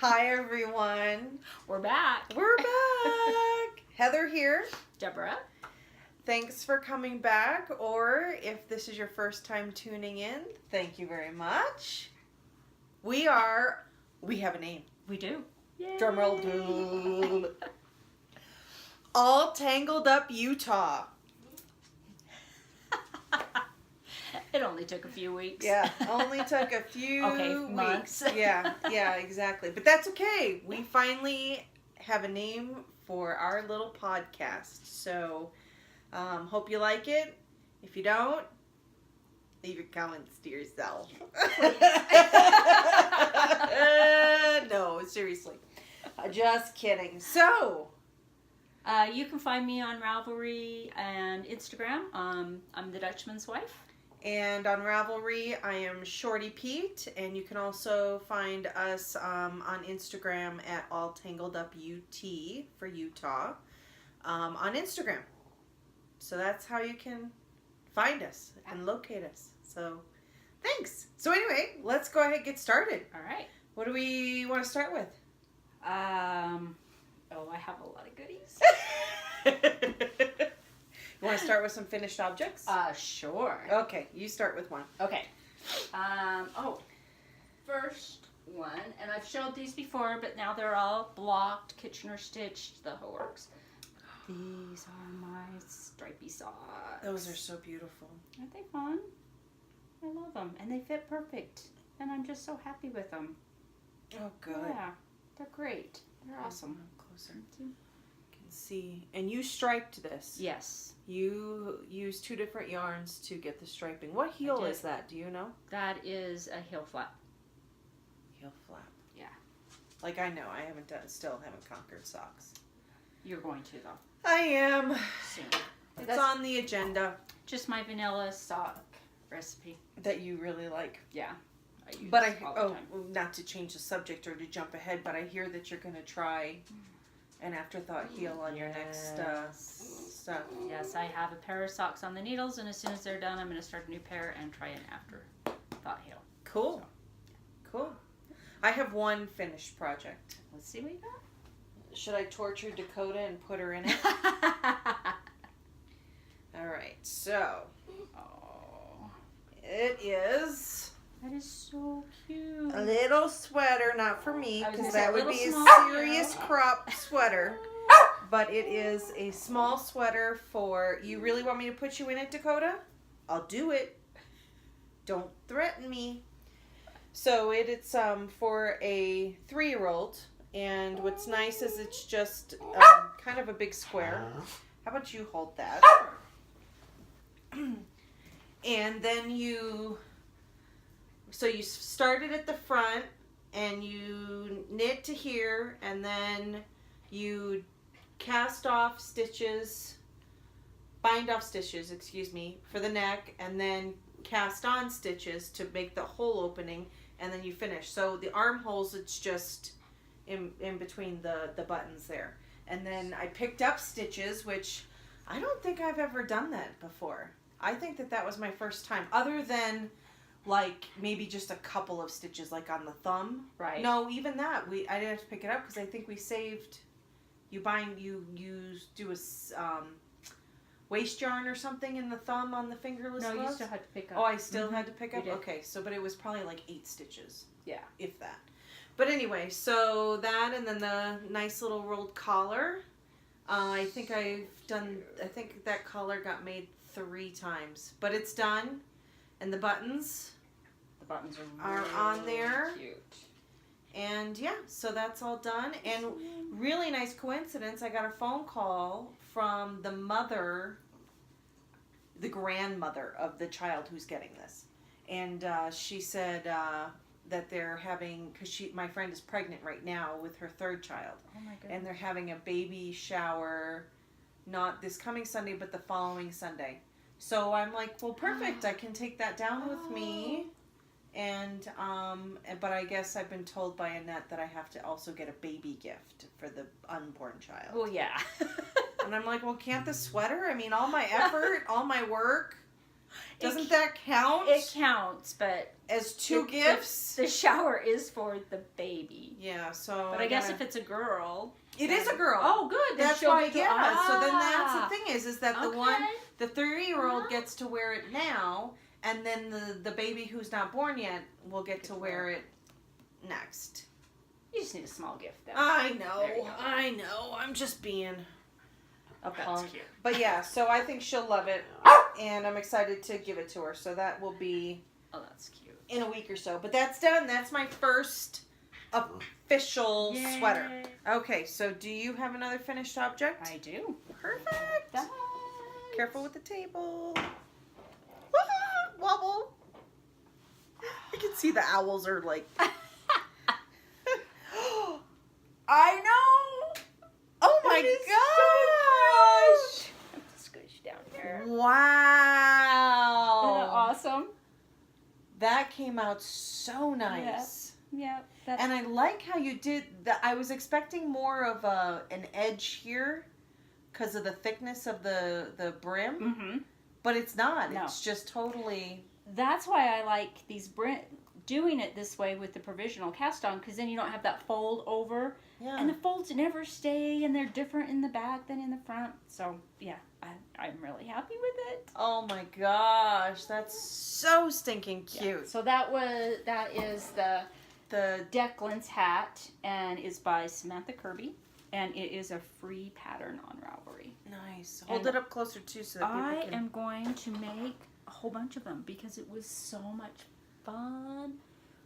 Hi, everyone. We're back. We're back. Heather here. Debra. Thanks for coming back, or if this is your first time tuning in, thank you very much. We have a name. We do. Yay. Drum roll. All Tangled Up, Utah. It only took a few weeks. Yeah, only took a few months. weeks. Yeah, exactly. But that's okay. We finally have a name for our little podcast. So, hope you like it. If you don't, leave your comments to yourself. No, seriously. Just kidding. So, you can find me on Ravelry and Instagram. I'm the Dutchman's wife. and on Ravelry, I am Shorty Pete, and you can also find us on Instagram at All Tangled Up UT for Utah on Instagram. So that's how you can find us and locate us. So thanks. So anyway, let's go ahead and get started. All right. What do we want to start with? I have a lot of goodies. You want to start with some finished objects? Sure. Okay, you start with one. Okay. First one, and I've showed these before, but now they're all blocked, Kitchener stitched, the whole works. These are my stripy socks. Those are so beautiful. Aren't they fun? I love them, and they fit perfect, and I'm just so happy with them. Oh, good. Yeah, they're great. They're awesome. Closer. Can see. And you striped this. Yes. You used two different yarns to get the striping. What heel is that? Do you know? That is a heel flap. Heel flap. Yeah. Like I know. I still haven't conquered socks. You're going to, though. I am. Soon. It's on the agenda. Just my vanilla sock recipe. That you really like. Yeah. I use But all the time. not to change the subject or to jump ahead, but I hear that you're going to try an afterthought heel on your next stuff. Yes, I have a pair of socks on the needles, and as soon as they're done, I'm going to start a new pair and try an afterthought heel. Cool. So. Cool. I have one finished project. Let's see what you got. Should I torture Dakota and put her in it? All right, so it is That is so cute. a little sweater, not for me, because that would be a small, serious crop sweater. But it is a small sweater for, you really want me to put you in it, Dakota? I'll do it. Don't threaten me. So it's for a 3-year-old, and what's nice is it's just kind of a big square. How about you hold that? And then you started at the front, and you knit to here, and then you bind off stitches, for the neck, and then cast on stitches to make the hole opening, and then you finish. So the armholes, it's just in between the buttons there. And then I picked up stitches, which I don't think I've ever done that before. I think that was my first time, other than like maybe just a couple of stitches like on the thumb. Right. No, even that I didn't have to pick it up because I think we saved. You do a waist yarn or something in the thumb on the fingerless gloves? No, you still had to pick up. Oh, I still had to pick up? You did. Okay, but it was probably like 8 stitches. Yeah. If that. But anyway, so that, and then the nice little rolled collar. I think that collar got made 3 times. But it's done. And the buttons are on there. Cute. And yeah, so that's all done. And really nice coincidence, I got a phone call from the grandmother of the child who's getting this. And she said that they're having, because my friend is pregnant right now with her 3rd child. Oh my goodness. And they're having a baby shower, not this coming Sunday, but the following Sunday. So I'm like, well, perfect. I can take that down with me. And, but I guess I've been told by Annette that I have to also get a baby gift for the unborn child. Well, yeah. And I'm like, well, can't the sweater? I mean, all my effort, all my work. Doesn't that count? It counts, but as two gifts. The shower is for the baby. Yeah, so. But I guess if it's a girl. It is a girl. Oh, good. That's why, yeah. So then that's the thing is that Okay. the 3-year-old gets to wear it now, and then the baby who's not born yet will get to wear it next. You just need a small gift, though. I There you know. go. I know. I'm just being. That's cute. But yeah, so I think she'll love it, and I'm excited to give it to her. So that will be. Oh, that's cute. In a week or so. But that's done. That's my first official Yay. sweater. Okay, so do you have another finished object? I do. Perfect. That. Careful with the table. Wobble. I can see the owls are like. I know. Oh my gosh. So squish down here. Wow. Isn't that awesome? That came out so nice. Yep. And I like how you did that. I was expecting more of an edge here because of the thickness of the brim, Mm-hmm. but it's not. No. It's just totally. That's why I like these doing it this way with the provisional cast on, because then you don't have that fold over, Yeah. and the folds never stay, and they're different in the back than in the front. So yeah, I'm really happy with it. Oh my gosh, that's so stinking cute. Yeah. So that is the Declan's hat, and is by Samantha Kirby, and it is a free pattern on Ravelry. Nice. Hold it up closer too, so that people I can. am going to make a whole bunch of them because it was so much fun.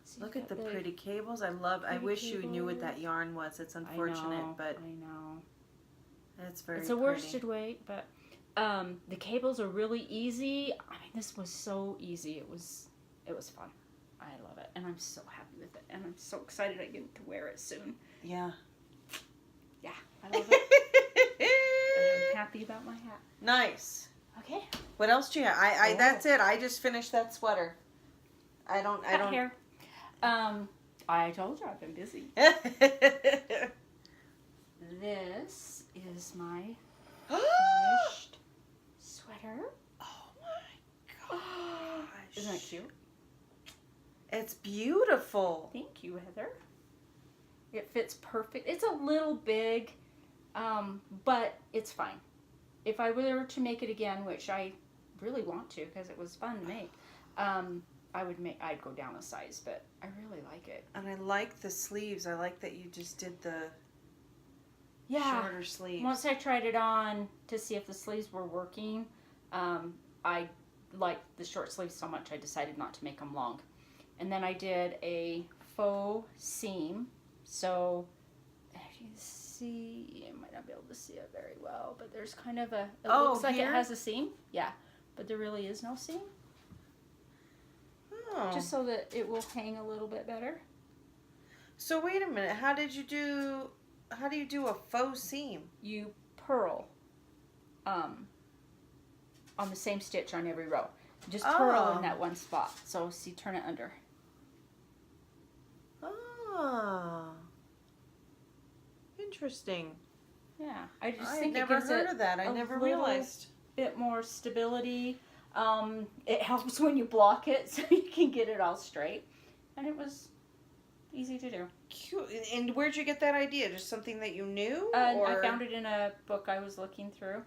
So Look you've at the got pretty cables. I wish you knew what that yarn was. It's unfortunate, but I know. it's very It's a pretty. worsted weight, but the cables are really easy. I mean, this was so easy. It was fun. I love it, and I'm so happy with it, and I'm so excited I get to wear it soon. Yeah. Yeah, I love it. I'm happy about my hat. Nice. Okay. What else do you have? That's it. I just finished that sweater. I don't. Here. I told you I've been busy. This is my finished sweater. Oh my gosh. Isn't that cute? It's beautiful. Thank you, Heather. It fits perfect. It's a little big, but it's fine. If I were to make it again, which I really want to because it was fun to make, I'd go down a size, but I really like it. And I like the sleeves. I like that you just did the shorter sleeves. Once I tried it on to see if the sleeves were working, I liked the short sleeves so much I decided not to make them long. And then I did a faux seam. So, if you see, you might not be able to see it very well, but there's kind of it looks like here? it has a seam. Yeah, but there really is no seam. Oh. Just so that it will hang a little bit better. So wait a minute. How do you do a faux seam? You purl on the same stitch on every row. Just purl in that one spot. So see, turn it under. Oh. Interesting. Yeah, I just I think never it gives heard it of that. I a never little realized. bit more stability. It helps when you block it so you can get it all straight. And it was easy to do. Cute. And where'd you get that idea? Just something that you knew? I found it in a book I was looking through.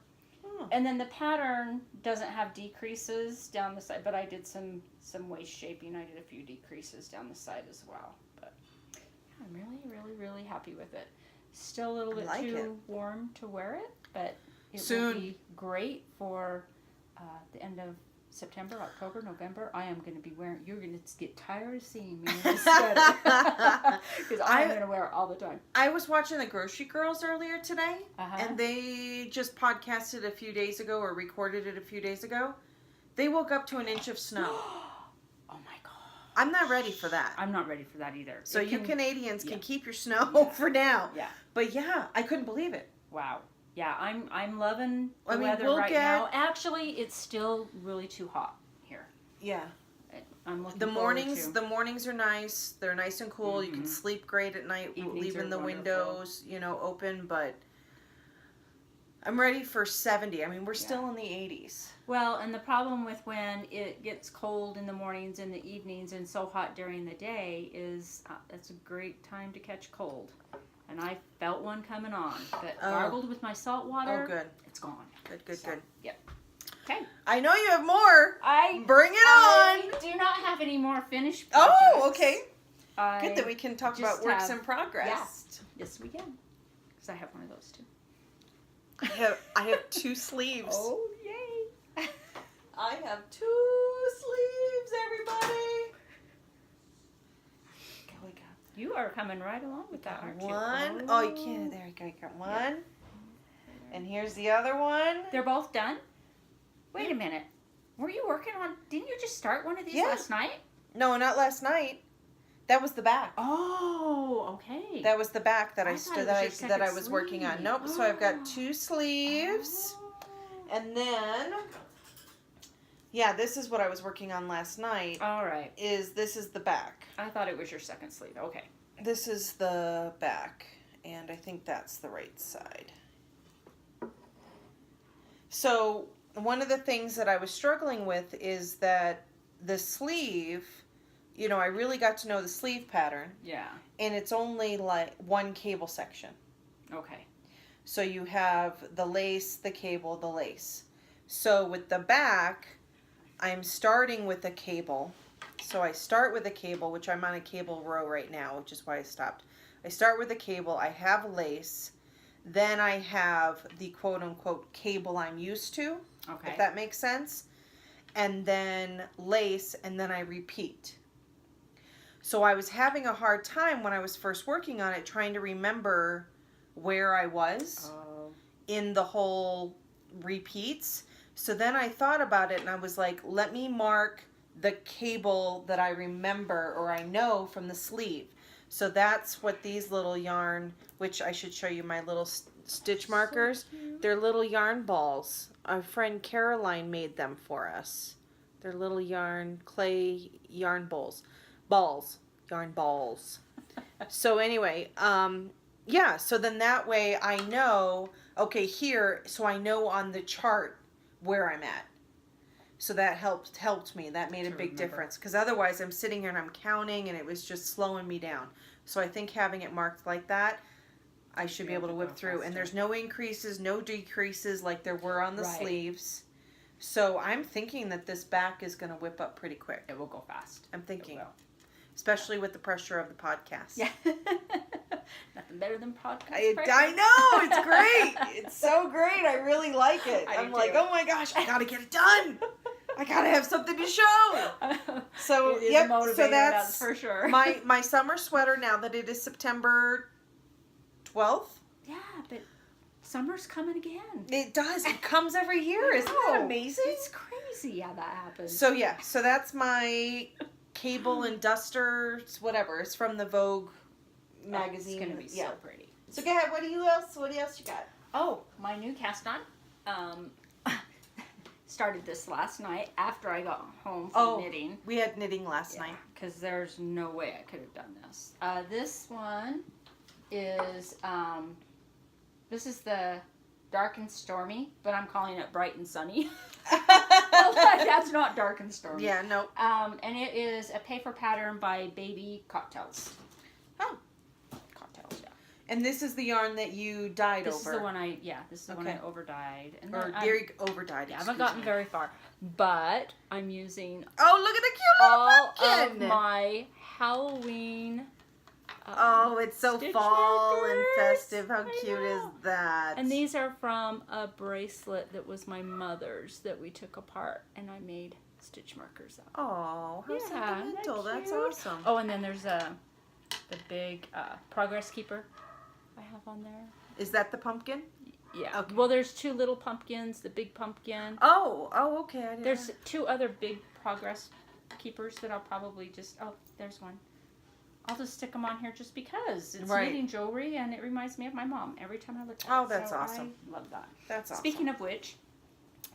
Oh. And then the pattern doesn't have decreases down the side, but I did some waist shaping. I did a few decreases down the side as well. But yeah, I'm really, really, really happy with it. Still a little bit too warm to wear it, but it will be great for the end of September, October, November. I am going to be wearing. You're going to get tired of seeing me in this sweater because I'm going to wear it all the time. I was watching the Grocery Girls earlier today, Uh-huh. and they just podcasted a few days ago or recorded it a few days ago. They woke up to an inch of snow. Oh my god! I'm not ready for that. I'm not ready for that either. So you Canadians can keep your snow Yeah. for now. Yeah. But yeah, I couldn't believe it. Wow. Yeah, I'm loving the I mean, weather we'll right get- now. Actually, it's still really too hot here. Yeah. I'm looking The forward the mornings are nice. They're nice and cool. You can Mhm. sleep great at night, Evenings leaving are the wonderful. windows, open. But I'm ready for 70. I mean, we're still in the 80s. Well, and the problem with when it gets cold in the mornings and the evenings and so hot during the day is it's a great time to catch cold. And I felt one coming on, but gargled with my salt water. Oh, good. It's gone. Good. Yep. Okay. I know you have more. Bring it I on. do not have any more finished projects. Oh, okay. Good that we can talk just about works in progress. Yeah. Yes, we can. Because I have one of those too. I have 2 sleeves. Oh, yay. I have 2 sleeves, everybody. There we go. You are coming right along with that, aren't you? One. Oh, you can't. There you go. You got one. Yep. And here's the other one. They're both done? Wait a minute. Were you working on... Didn't you just start one of these last night? No, not last night. That was the back. Oh, okay. That was the back that I was sleeve. working on. Nope. So I've got 2 sleeves. And then... Yeah, this is what I was working on last night. All right. This is the back. I thought it was your second sleeve. Okay. This is the back, and I think that's the right side. So one of the things that I was struggling with is that the sleeve, I really got to know the sleeve pattern. Yeah. And it's only like 1 cable section. Okay. So you have the lace, the cable, the lace. So with the back, I'm starting with a cable. So I start with a cable, which I'm on a cable row right now, which is why I stopped. I start with a cable. I have lace. Then I have the quote-unquote cable I'm used to, if that makes sense. And then lace, and then I repeat. So I was having a hard time when I was first working on it, trying to remember where I was in the whole repeats. So then I thought about it and I was like, let me mark the cable that I remember or I know from the sleeve. So that's what these little yarn, which I should show you my little stitch markers. They're little yarn balls. Our friend Caroline made them for us. They're little clay yarn balls. Yarn balls. So anyway, yeah, so then that way I know, okay, here, so I know on the chart where I'm at. So that helped me. That made a big difference. Because otherwise I'm sitting here and I'm counting and it was just slowing me down. So I think having it marked like that, I should be able to whip through. And there's no increases, no decreases like there were on the sleeves. So I'm thinking that this back is going to whip up pretty quick. It will go fast. I'm thinking. Especially with the pressure of the podcast. Yeah. Nothing better than podcast I know. It's great. It's so great. I really like it. I'm like, oh my gosh, I got to get it done. I got to have something to show. So, it is a motivator, so that's for sure. my summer sweater now that it is September 12th. Yeah, but summer's coming again. It does. It comes every year. Isn't that amazing? It's crazy how that happens. So, yeah. So that's my cable and dusters, whatever. It's from the Vogue magazine. It's going to be so pretty. So go ahead. What else you got? Oh, my new cast on. Started this last night after I got home from knitting. We had knitting last night. Because there's no way I could have done this. This one is, this is the dark and stormy, but I'm calling it bright and sunny. That's not dark and stormy. Yeah, no. And it is a paper pattern by Baby Cocktails. Oh. Cocktails, yeah. And this is the yarn that you dyed over. This is the one I over dyed. And or very over dyed. Yeah, I haven't gotten very far. But I'm using look at the cute little pumpkin. Of my Halloween it's so fall and festive. How cute is that? And these are from a bracelet that was my mother's that we took apart and I made stitch markers out. Oh, how sentimental. That's awesome. Oh, and then there's the big Progress Keeper I have on there. Is that the pumpkin? Yeah. Okay. Well, there's 2 little pumpkins, the big pumpkin. Oh, okay. There's 2 other big Progress Keepers that I'll probably just, there's one. I'll just stick them on here just because. It's knitting jewelry and it reminds me of my mom every time I look at it. Oh, that's awesome. I love that. That's awesome. Speaking of which,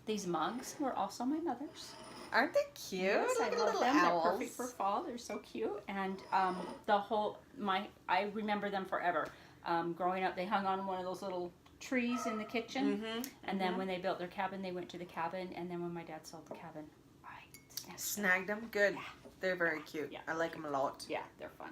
these mugs were also my mother's. Aren't they cute? Yes, I love them. Owls. They're perfect for fall. They're so cute. And I remember them forever. Growing up, they hung on one of those little trees in the kitchen. Mm-hmm. And then when they built their cabin, they went to the cabin. And then when my dad sold the cabin, I Snagged them? Good. Yeah. They're very cute. Yeah. I like them a lot. Yeah, they're fun.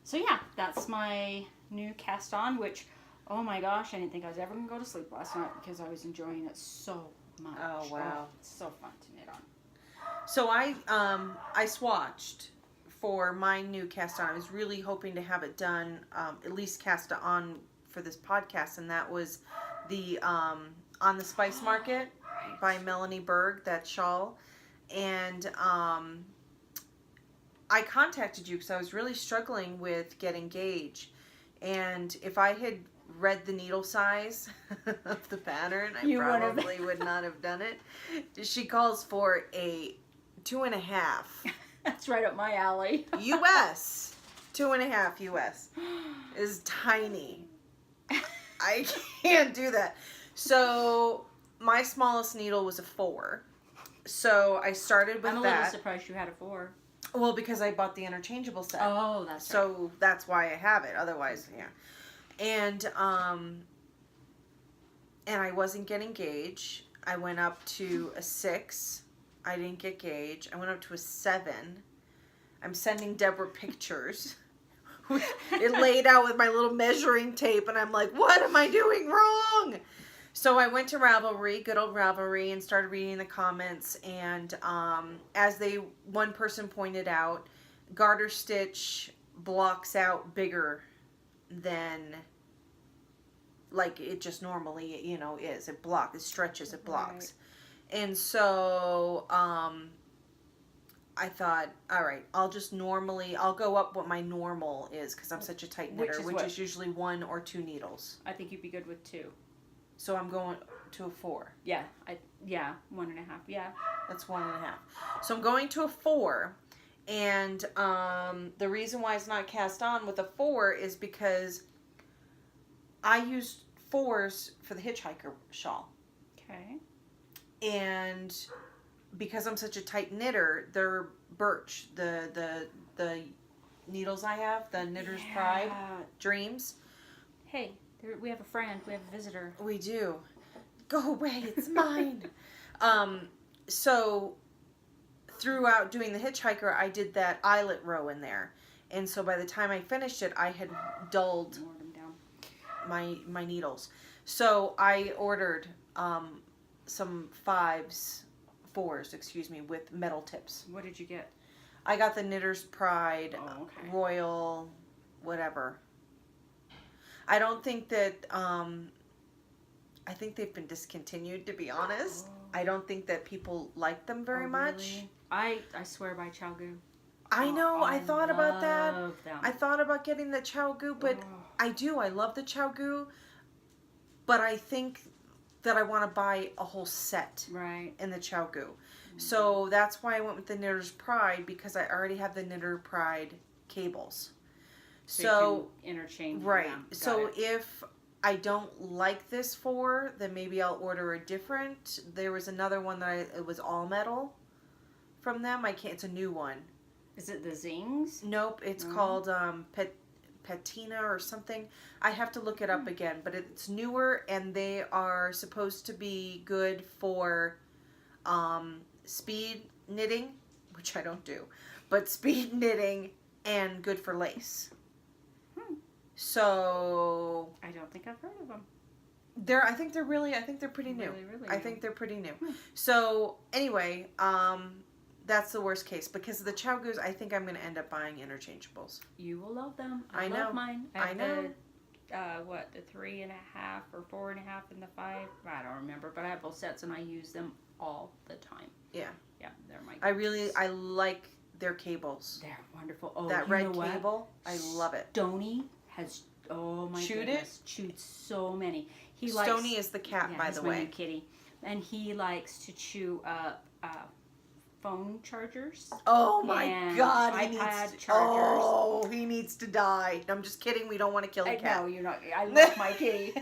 So yeah, that's my new cast on, which, oh my gosh, I didn't think I was ever going to go to sleep last night because I was enjoying it so much. Oh, wow. It's so fun to knit on. So I swatched for my new cast on. I was really hoping to have it done, at least cast on for this podcast, and that was the On the Spice Market by Melanie Berg, that shawl. And I contacted you because I was really struggling with getting gauge. And if I had read the needle size of the pattern, I probably would not have done it. She calls for a 2.5. That's right up my alley. US. 2.5 US is tiny. I can't do that. So my smallest needle was a 4. So I started with that. I'm a little surprised you had a 4. Well, because I bought the interchangeable set. Oh, that's right. So that's why I have it. Otherwise, yeah. And I wasn't getting gauge. I went up to a 6. I didn't get gauge. I went up to a 7. I'm sending Debra pictures. It laid out with my little measuring tape, and I'm like, what am I doing wrong? So I went to Ravelry, good old Ravelry, and started reading the comments. And as one person pointed out, garter stitch blocks out bigger than like it just normally, is. It stretches, it blocks. Right. And so I thought, all right, I'll go up what my normal is because I'm such a tight knitter, which is usually 1 or 2 needles. I think you'd be good with 2. So I'm going to a 4. Yeah, 1.5. Yeah, that's 1.5. So I'm going to a 4, and the reason why it's not cast on with a 4 is because I used 4s for the hitchhiker shawl. Okay. And because I'm such a tight knitter, they're birch. The needles I have, the Knitter's Pride Dreams. Hey. We have a friend. We have a visitor. We do. Go away. It's mine. So throughout doing the hitchhiker, I did that eyelet row in there. And so by the time I finished it, I had dulled my needles. So I ordered some 4s, with metal tips. What did you get? I got the Knitter's Pride, okay. Royal, whatever. I don't think that, I think they've been discontinued, to be honest. I don't think that people like them very much. I swear by ChowGoo. I know, I thought about that. Them. I thought about getting the ChowGoo, but I love the ChowGoo, but I think that I want to buy a whole set in the ChowGoo. Mm-hmm. So that's why I went with the Knitter's Pride, because I already have the Knitter's Pride cables. So you can interchange. Right. So if I don't like this 4, then maybe I'll order a different. There was another one that it was all metal from them. It's a new one. Is it the Zings? Nope. It's called Patina or something. I have to look it up again, but it's newer, and they are supposed to be good for speed knitting, which I don't do, but speed knitting and good for lace. So I don't think I've heard of them. I think they're pretty new. Really I think they're pretty new. So anyway, that's the worst case, because of the ChowGoos. I think I'm going to end up buying interchangeables. You will love them. I know. Love mine. I know. The 3.5 or 4.5 and the 5. I don't remember, but I have both sets and I use them all the time. Yeah. Yeah, they're my. I like their cables. They're wonderful. Oh, that red cable, I love it. Stoney has chewed so many. Stoney is the cat, by the way. My new kitty, and he likes to chew up phone chargers. Oh my God! iPad chargers. Oh, he needs to die. I'm just kidding. We don't want to kill the cat. No, you're not. I love my kitty.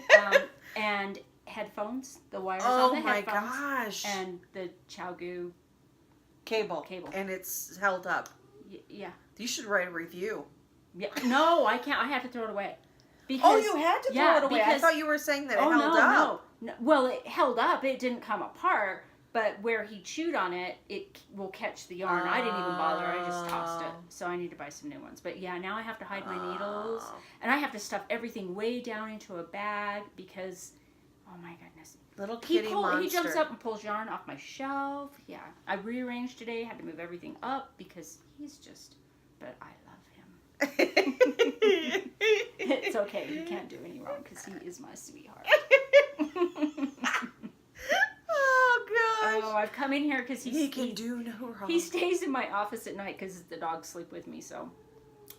And headphones, the wires on the headphones. Oh my gosh! And the ChowGoo cable, and it's held up. Yeah. You should write a review. Yeah. No, I can't. I have to throw it away. Because, Oh, you had to throw it away. I thought you were saying that it held up. No. Well, it held up. It didn't come apart. But where he chewed on it, it will catch the yarn. I didn't even bother. I just tossed it. So I need to buy some new ones. But yeah, now I have to hide my needles. And I have to stuff everything way down into a bag because, oh my goodness. Little kitty monster. He jumps up and pulls yarn off my shelf. Yeah. I rearranged today. Had to move everything up because he's just, but I love him. It's okay. He can't do any wrong because he is my sweetheart. Oh, I've come in here because he can do no wrong. He stays in my office at night because the dogs sleep with me. So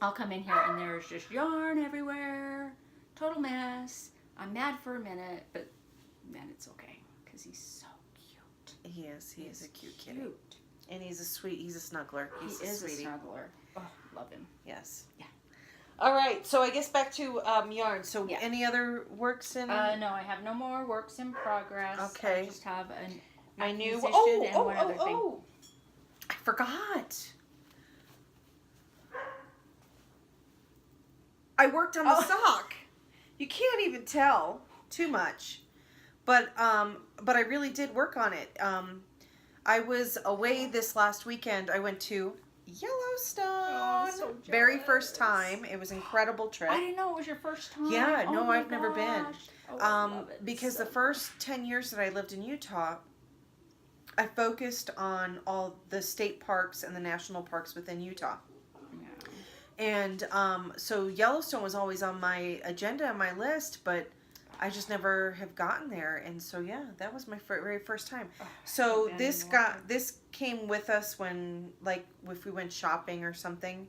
I'll come in here and there's just yarn everywhere. Total mess. I'm mad for a minute, but man, it's okay because he's so cute. He is. He is a cute kitty. And he's a snuggler. He's a snuggler. Oh, love him. Yes. Yeah. All right, so I guess back to yarn. So any other works in? No, I have no more works in progress. Okay. I just have my new one other thing. I forgot. I worked on the sock. You can't even tell too much, but I really did work on it. I was away this last weekend. I went to Yellowstone. Oh, so jealous. Very first time. It was an incredible trip. I didn't know it was your first time. Yeah, no, my I've never been. Oh, I love it because so the first 10 years that I lived in Utah, I focused on all the state parks and the national parks within Utah. Yeah. And so Yellowstone was always on my agenda and my list, but I just never have gotten there. And so yeah, that was my very first time. So this came with us when, like, if we went shopping or something.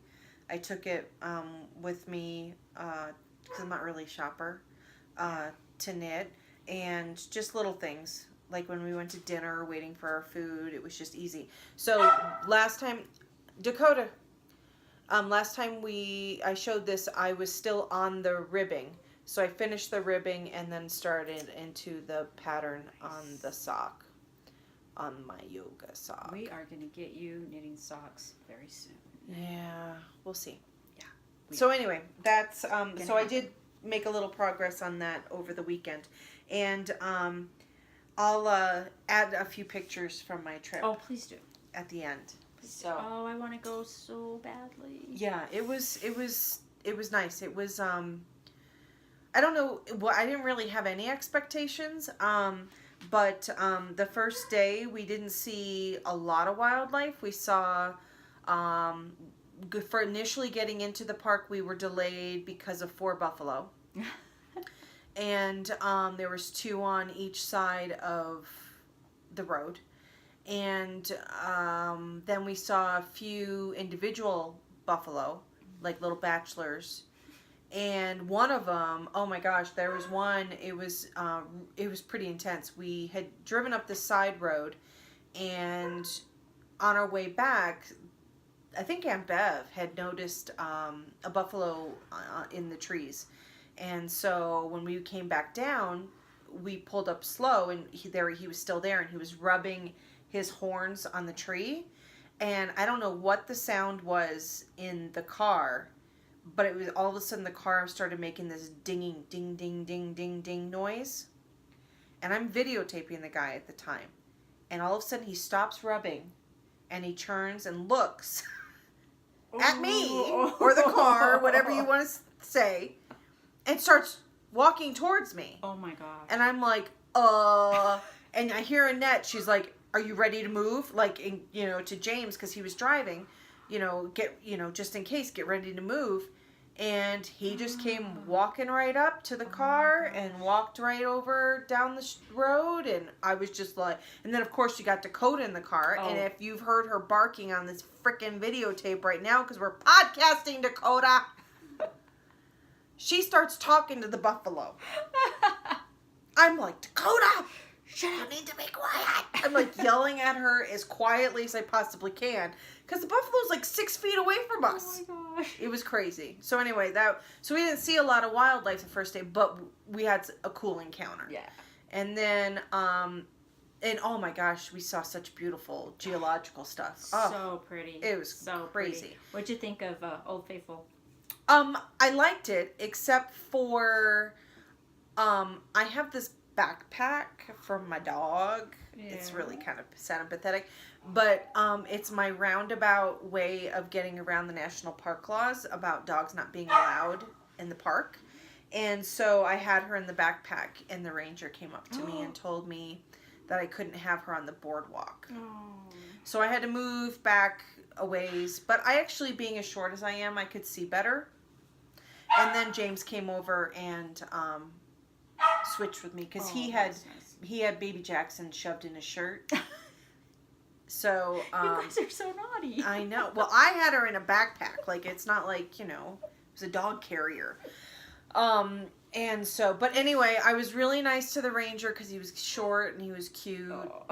I took it with me because I'm not really a shopper, to knit, and just little things. Like when we went to dinner, waiting for our food, it was just easy. So last time, Dakota, last time I showed this, I was still on the ribbing. So I finished the ribbing and then started into the pattern on the sock, on my yoga sock. We are going to get you knitting socks very soon. Yeah, we'll see. Yeah. So anyway, that's, so I did make a little progress on that over the weekend. And, I'll add a few pictures from my trip. Oh, please do. At the end. So. Oh, I want to go so badly. Yeah, it was nice. It was I don't know. Well, I didn't really have any expectations. But the first day we didn't see a lot of wildlife. We saw for initially getting into the park, we were delayed because of 4 buffalo. And there was 2 on each side of the road. And then we saw a few individual buffalo, like little bachelors. And one of them, oh my gosh, there was one, it was pretty intense. We had driven up the side road, and on our way back, I think Aunt Bev had noticed a buffalo in the trees. And so when we came back down, we pulled up slow, and he was still there, and he was rubbing his horns on the tree. And I don't know what the sound was in the car, but it was all of a sudden the car started making this dinging, ding, ding, ding, ding, ding noise. And I'm videotaping the guy at the time. And all of a sudden he stops rubbing, and he turns and looks at me, or the car, whatever you want to say, and starts walking towards me. Oh my gosh. And I'm like, and I hear Annette, she's like, are you ready to move? Like, to James, because he was driving, just in case, get ready to move. And he just came walking right up to the car and walked right over down the road. And I was just like, and then of course you got Dakota in the car. Oh. And if you've heard her barking on this freaking videotape right now, because we're podcasting, Dakota, she starts talking to the buffalo. I'm like, Dakota, you need to be quiet. I'm like yelling at her as quietly as I possibly can, because the buffalo's like 6 feet away from us. Oh my gosh. It was crazy. So anyway, so we didn't see a lot of wildlife the first day, but we had a cool encounter. Yeah. And then, and oh my gosh, we saw such beautiful geological stuff. So pretty. It was so crazy. Pretty. What'd you think of Old Faithful? I liked it, except for, I have this backpack from my dog. It's Yeah. really kind of sad and pathetic, but it's my roundabout way of getting around the national park laws about dogs not being allowed in the park. And so I had her in the backpack, and the ranger came up to me and told me that I couldn't have her on the boardwalk. Oh. So I had to move back a ways, but I actually, being as short as I am, I could see better. And then James came over and switched with me because he had baby Jackson shoved in his shirt. So You guys are so naughty. I know. Well, I had her in a backpack. Like, it's not like, it was a dog carrier. And so, but anyway, I was really nice to the ranger because he was short and he was cute. Oh.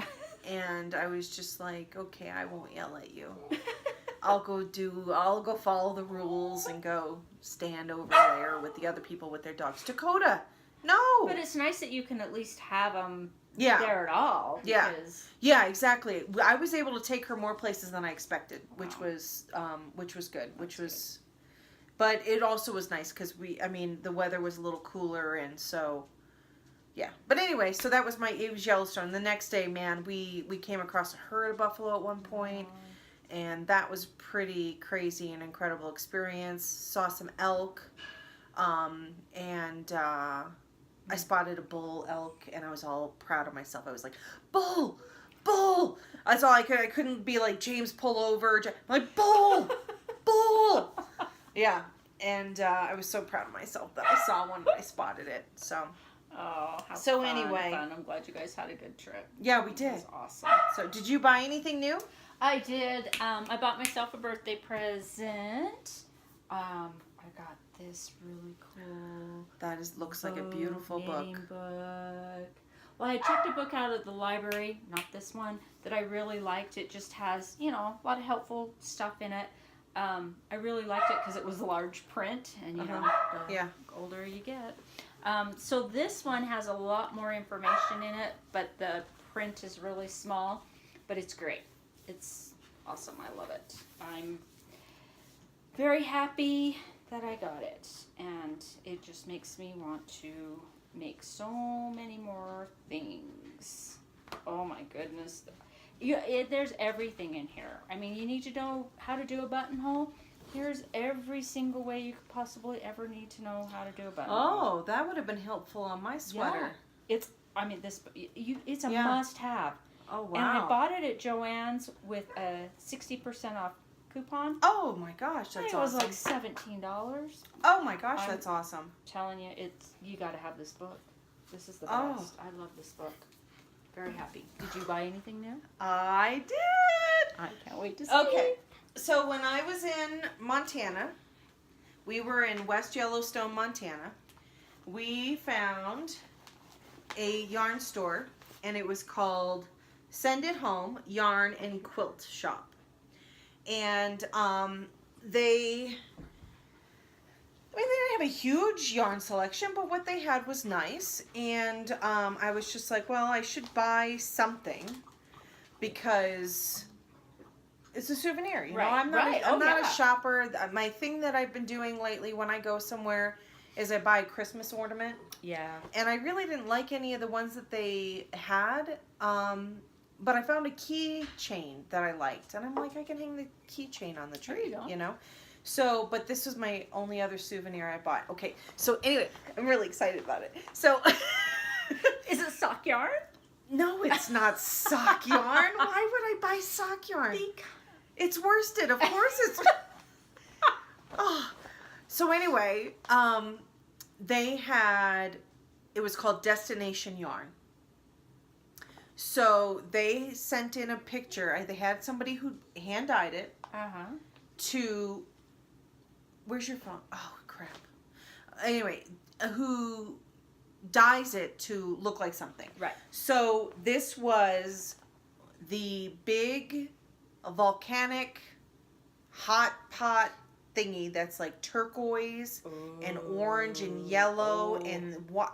And I was just like, okay, I won't yell at you. I'll go follow the rules and go stand over there with the other people with their dogs. Dakota, no. But it's nice that you can at least have them Yeah. there at all. Yeah. Because... Yeah, exactly. I was able to take her more places than I expected, which was good. But it also was nice because the weather was a little cooler, and so, yeah. But anyway, so it was Yellowstone. The next day, man, we came across a herd of buffalo at one point, and that was pretty crazy and incredible experience. Saw some elk, and I spotted a bull elk, and I was all proud of myself. I was like, bull! Bull! That's all I could. I couldn't be like, James, pull over. I'm like, bull! Bull! Yeah, and I was so proud of myself that I saw one and I spotted it. So, Anyway, I'm glad you guys had a good trip. Yeah, we did. It was awesome. So, did you buy anything new? I did. I bought myself a birthday present. I got this really cool. That looks like a beautiful knitting book. Well, I checked a book out of the library, not this one, that I really liked. It just has, a lot of helpful stuff in it. I really liked it because it was large print, and the older you get. So this one has a lot more information in it, but the print is really small, but it's great. It's awesome. I love it. I'm very happy that I got it, and it just makes me want to make so many more things. Oh my goodness. There's everything in here. I mean, you need to know how to do a buttonhole. Here's every single way you could possibly ever need to know how to do a buttonhole. Oh, that would have been helpful on my sweater. Yeah. It's a must-have. Oh, wow. And I bought it at Joann's with a 60% off coupon. Oh my gosh, that's awesome. It was like $17. Oh my gosh, that's awesome. Telling you, you got to have this book. This is the best. I love this book. Very happy. Did you buy anything new? I did. I can't wait to see. Okay, so when I was in Montana, we were in West Yellowstone, Montana. We found a yarn store, and it was called Send It Home Yarn and Quilt Shop. And they didn't have a huge yarn selection, but what they had was nice. And I was just like, well, I should buy something because it's a souvenir. You know, I'm not a shopper. My thing that I've been doing lately when I go somewhere is I buy a Christmas ornament. Yeah. And I really didn't like any of the ones that they had. But I found a keychain that I liked. And I'm like, I can hang the keychain on the tree, you know? So, but this was my only other souvenir I bought. Okay, so anyway, I'm really excited about it. So, is it sock yarn? No, it's not sock yarn. Why would I buy sock yarn? It's worsted. Of course it's... Oh. So anyway, they had... It was called Destination Yarn. So they sent in a picture. They had somebody who hand-dyed it to... Where's your phone? Oh, crap. Anyway, who dyes it to look like something. Right. So this was the big volcanic hot pot thingy that's like turquoise and orange and yellow and what?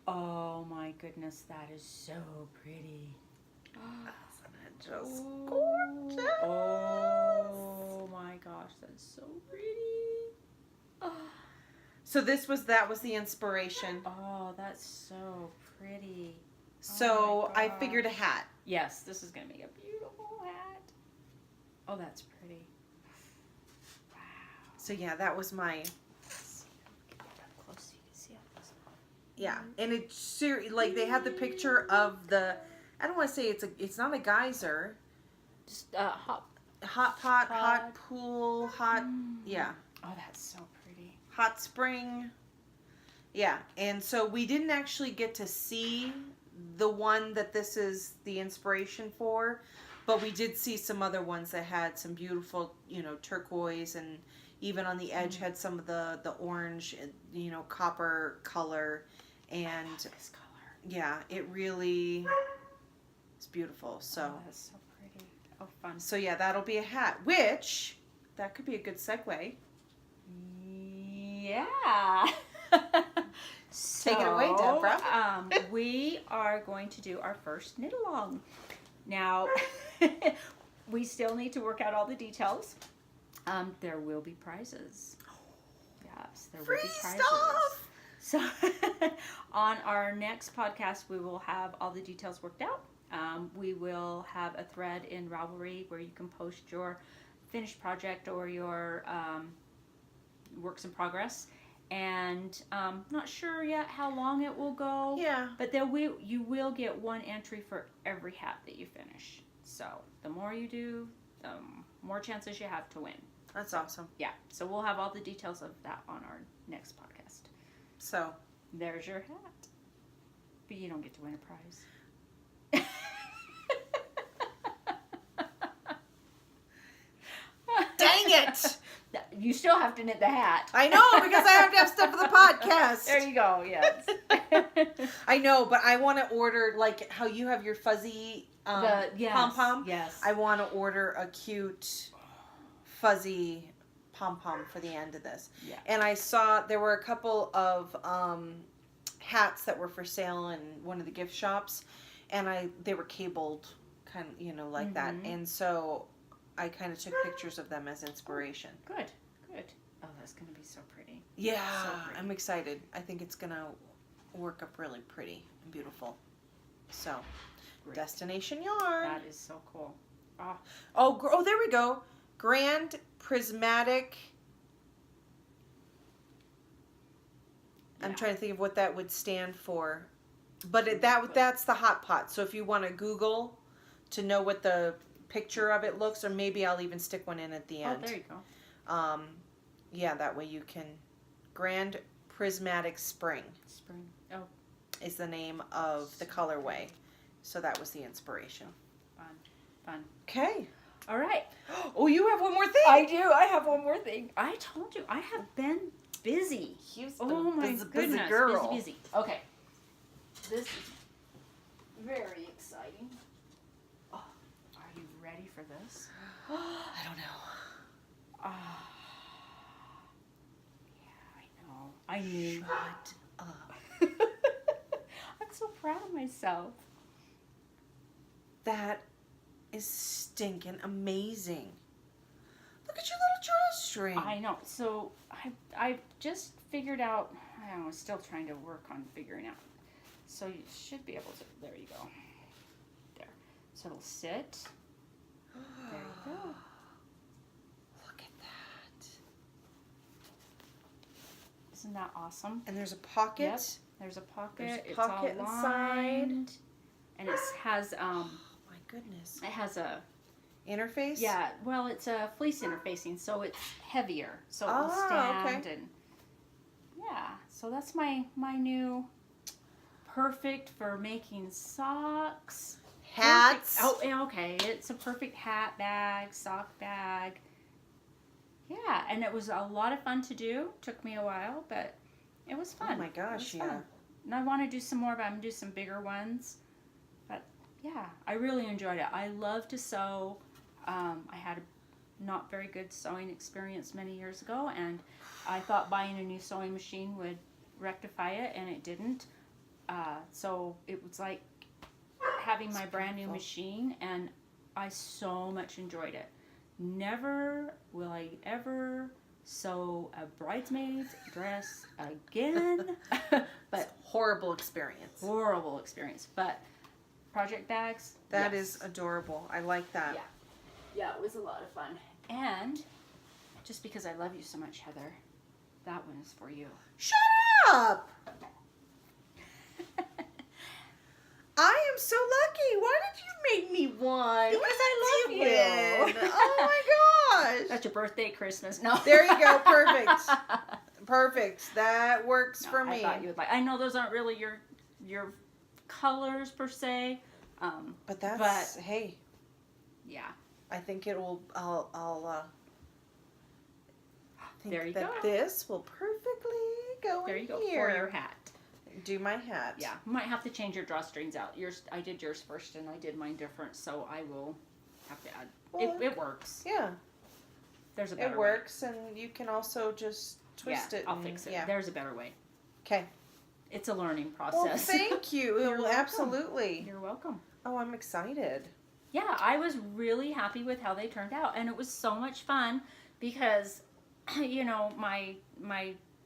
Oh my goodness, that is so pretty. Isn't it just gorgeous? Oh my my gosh, that's so pretty. Oh, So that was the inspiration. oh that's so pretty. So my I figured a gosh. hat. Yes, this is going to be a beautiful hat. Oh, that's pretty. Wow. So yeah, that was my, Get that up close so you can see how this. yeah. And it's like they had the picture of the, I don't want to say it's not a geyser. Just hot. Hot pot, hot pool, hot, yeah. Oh, that's so pretty. Hot spring. Yeah, and so we didn't actually get to see the one that this is the inspiration for, but we did see some other ones that had some beautiful, turquoise, and even on the edge had some of the orange, copper color, and I love this color. yeah, it really is beautiful. So Oh, that's so pretty. Oh, fun. so yeah, that'll be a hat, which that could be a good segue. Yeah. Take it away, Debra. We are going to do our first knit along. Now, we still need to work out all the details. There will be prizes. Yes, there Free will be prizes. stuff! So, on our next podcast, we will have all the details worked out. We will have a thread in Ravelry where you can post your finished project or your works in progress. And not sure yet how long it will go. Yeah. But you will get one entry for every hat that you finish. So the more you do, the more chances you have to win. That's awesome. Yeah. So we'll have all the details of that on our next podcast. So There's your hat. But you don't get to win a prize. dang it! You still have to knit the hat. I know, because I have to have stuff for the podcast. There you go, yes. I know, but I want to order, like how you have your fuzzy pom-pom. Yes. I want to order a cute fuzzy pom-pom for the end of this. Yeah. And I saw there were a couple of hats that were for sale in one of the gift shops, and they were cabled, kind of, like that. And so I kind of took pictures of them as inspiration. Good. Oh, that's going to be so pretty. Yeah, So pretty. I'm excited. I think it's going to work up really pretty and beautiful. So, Great. Destination Yarn. That is so cool. Oh, Oh, there we go. Grand Prismatic. I'm Yeah. trying to think of what that would stand for. But that's the hot pot. So if you want to Google to know what the picture of it looks, or maybe I'll even stick one in at the end. oh, there you go. Yeah, that way you can. Grand Prismatic Spring Spring. Oh, is the name of the colorway. So that was the inspiration. fun. Okay. All right. Oh, you have one more thing. I do. I have one more thing. I told you I have been busy. Houston, Oh my busy goodness. girl. Busy. Okay. This is very exciting. Oh, are you ready for this? I don't know. Yeah, I knew. Shut up. I'm so proud of myself. That is stinking amazing. Look at your little drawstring. I know. So I just figured out. I was still trying to work on figuring out. So you should be able to. There you go. There. So it'll sit. There you go. Look at that. Isn't that awesome? And there's a pocket. Yep. There's a pocket. There's a It's pocket all inside. lined. And it has Oh my goodness. it has a Interface? yeah. Well, it's a fleece interfacing, so it's heavier, so it will Ah, stand okay. and yeah. So that's my new perfect for making socks. Hats. Perfect. Oh, yeah, okay. It's a perfect hat bag, sock bag. Yeah, and it was a lot of fun to do. Took me a while, but it was fun. Oh my gosh, It was yeah. fun. And I want to do some more, but I'm going to do some bigger ones. But yeah, I really enjoyed it. I love to sew. I had a not very good sewing experience many years ago, and I thought buying a new sewing machine would rectify it, and it didn't. So it was like having my brand new machine, and I so much enjoyed it. never will I ever sew a bridesmaid's dress again. But horrible experience. Horrible experience. But project bags. That yes. is adorable. I like that. Yeah. Yeah, it was a lot of fun. And just because I love you so much, Heather, that one is for you. Shut up! I am so lucky. Why did you make me one? Because I love you. Win? Oh my gosh. That's your birthday, Christmas. No. There you go. Perfect. Perfect. That works No, for me. I thought you would like. I know those aren't really your colors per se. But that's hey. Yeah. I think it will. I'll think there you that go. This will perfectly go There in you go here. for your hat. Do my hat. Yeah, you might have to change your drawstrings out. I did yours first, and I did mine different, so I will have to add. Well, It works. Yeah. There's a better It works, and you can also just twist it. I'll fix it. Yeah. There's a better way. Okay. It's a learning process. Well, thank you. You're welcome. Absolutely. You're welcome. Oh, I'm excited. Yeah, I was really happy with how they turned out, and it was so much fun because, you know, my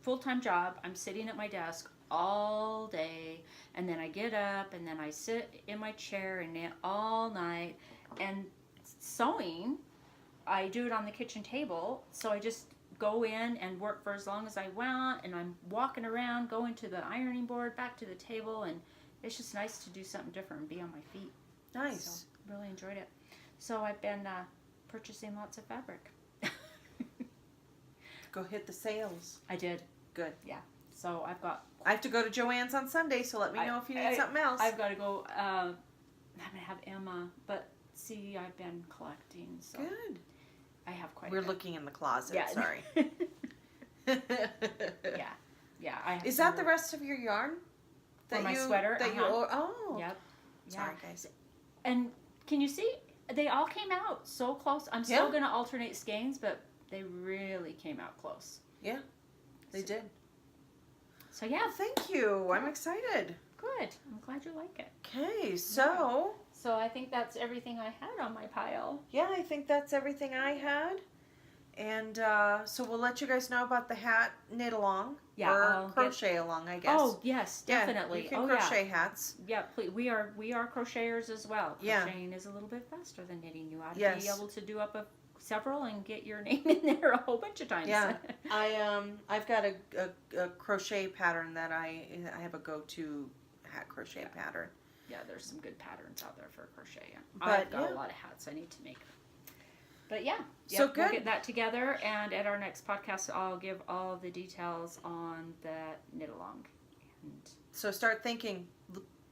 full-time job, I'm sitting at my desk all day, and then I get up, and then I sit in my chair and knit all night, and sewing, I do it on the kitchen table, so I just go in and work for as long as I want, and I'm walking around, going to the ironing board, back to the table, and it's just nice to do something different and be on my feet. Nice. So, really enjoyed it. So I've been purchasing lots of fabric. Go hit the sales. I did. Good. Yeah. So I've got... I have to go to Joann's on Sunday, so let me know if you need something else. I've got to go... I'm going to have Emma, but see, I've been collecting, so... Good. I have quite We're a bit. looking in the closet, Yeah. sorry. Yeah. Yeah. I have Is some that the rest of your yarn? For my sweater? That you, oh. Yep. Sorry, guys. And can you see? They all came out so close. I'm still going to alternate skeins, but they really came out close. Yeah, they did. So yeah. Well, thank you. I'm excited. Good. I'm glad you like it. Okay, so... So I think that's everything I had on my pile. Yeah, I think that's everything I had. And so we'll let you guys know about the hat knit along. Yeah, or crochet along, I guess. Oh, yes, definitely. Yeah, you can crochet hats. Yeah, please. We are crocheters as well. Yeah. Crocheting is a little bit faster than knitting. You ought to Yes. be able to do up several and get your name in there a whole bunch of times. Yeah, I've got a crochet pattern that I have a go-to hat crochet pattern. Yeah, there's some good patterns out there for crochet. But, I've got a lot of hats I need to make. But yeah, so good. We'll get that together, and at our next podcast, I'll give all the details on the knit along. And so start thinking.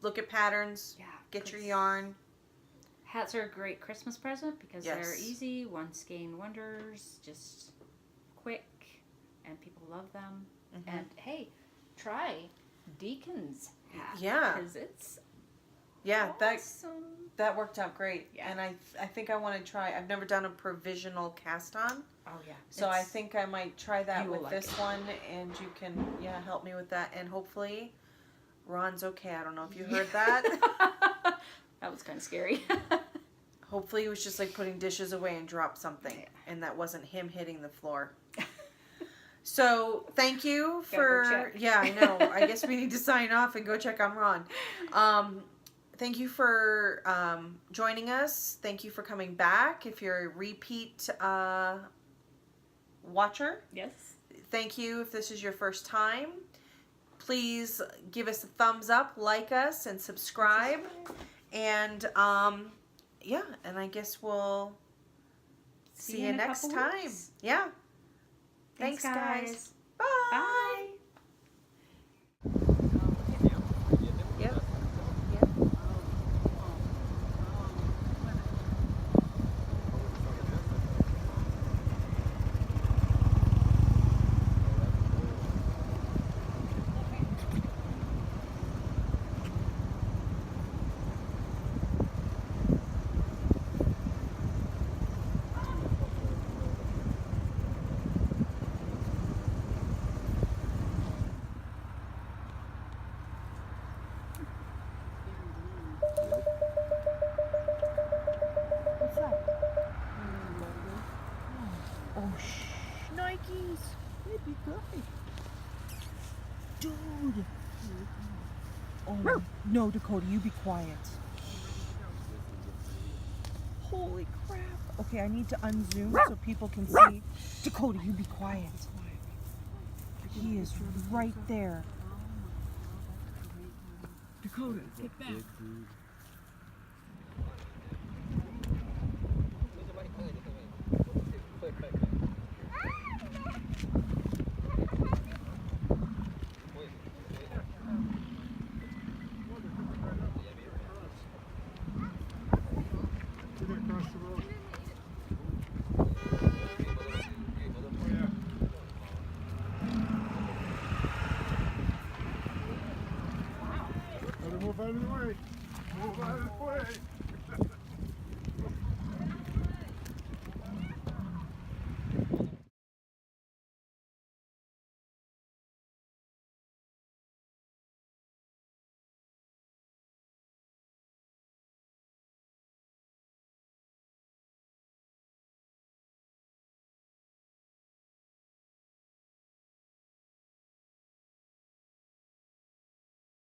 Look at patterns. yeah, Get your yarn. Hats are a great Christmas present because Yes. they're easy, one skein wonders, just quick, and people love them. Mm-hmm. And hey, try Deacon's hat. Yeah. Because it's Yeah, awesome. that worked out great. Yeah. And I think I want to try. I've never done a provisional cast on. Oh yeah. So I think I might try that You will with like this it. one, and you can help me with that, and hopefully Ron's okay. I don't know if you heard that. That was kind of scary. Hopefully he was just like putting dishes away and dropped something, and that wasn't him hitting the floor. So thank you Gotta go for check. yeah, I know. I guess we need to sign off and go check on Ron. Thank you for joining us. Thank you for coming back. If you're a repeat watcher, Yes. thank you. If this is your first time, please give us a thumbs up, like us, and subscribe. And yeah, and I guess we'll see you in a next couple time. weeks. Yeah. Thanks, guys. Bye. Bye. Yep. cookies. It'd be good. Dude. Oh, no, Dakota, you be quiet. Holy crap. Okay, I need to unzoom so people can see. Dakota, you be quiet. He is right there. Dakota, get back.